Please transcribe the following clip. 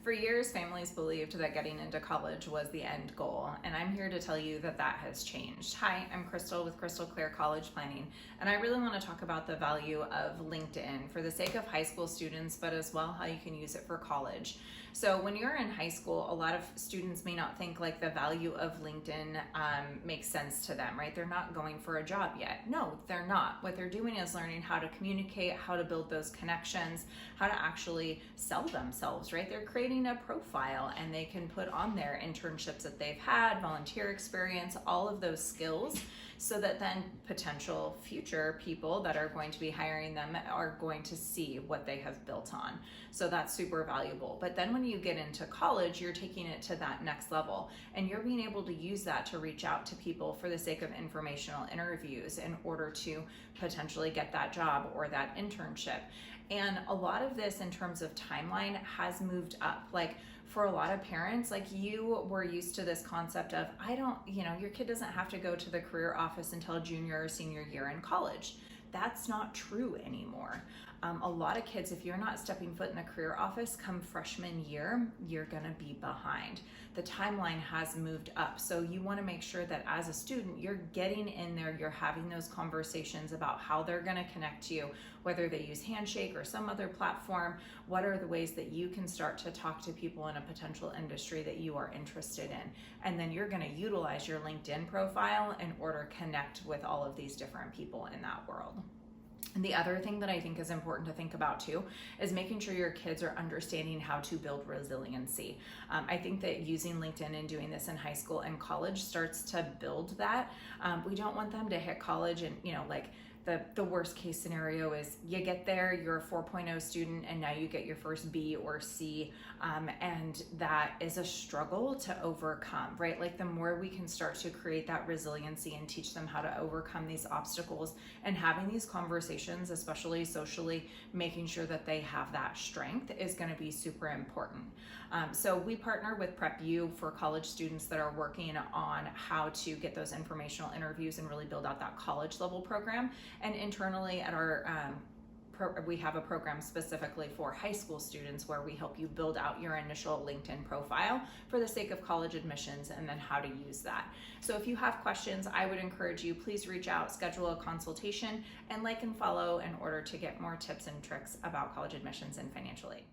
For years, families believed that getting into college was the end goal, and I'm here to tell you that that has changed. Hi, I'm Crystal with Crystal Clear College Planning, and I really want to talk about the value of LinkedIn for the sake of high school students, but as well how you can use it for college. So when you're in high school, a lot of students may not think like the value of LinkedIn makes sense to them, right? They're not going for a job yet. No, they're not. What they're doing is learning how to communicate, how to build those connections, how to actually sell themselves, right? They're creating a profile and they can put on their internships that they've had, volunteer experience, all of those skills, so that then potential future people that are going to be hiring them are going to see what they have built on. So that's super valuable. But then when you get into college, you're taking it to that next level and you're being able to use that to reach out to people for the sake of informational interviews in order to potentially get that job or that internship. And a lot of this in terms of timeline has moved up. Like for a lot of parents, like you were used to this concept of, your kid doesn't have to go to the career office until junior or senior year in college. That's not true anymore. A lot of kids, if you're not stepping foot in the career office come freshman year, you're gonna be behind. The timeline has moved up. So you wanna make sure that as a student, you're getting in there, you're having those conversations about how they're gonna connect to you, whether they use Handshake or some other platform. What are the ways that you can start to talk to people in a potential industry that you are interested in? And then you're gonna utilize your LinkedIn profile in order to connect with all of these different people in that world. And the other thing that I think is important to think about too is making sure your kids are understanding how to build resiliency. I think that using LinkedIn and doing this in high school and college starts to build that. We don't want them to hit college and, the worst case scenario is you get there, you're a 4.0 student, and now you get your first B or C, and that is a struggle to overcome, right? Like the more we can start to create that resiliency and teach them how to overcome these obstacles and having these conversations, especially socially, making sure that they have that strength is going to be super important. So we partner with PrepU for college students that are working on how to get those informational interviews and really build out that college level program. And internally at our we have a program specifically for high school students where we help you build out your initial LinkedIn profile for the sake of college admissions and then how to use that. So if you have questions, I would encourage you, please reach out, schedule a consultation, and like and follow in order to get more tips and tricks about college admissions and financial aid.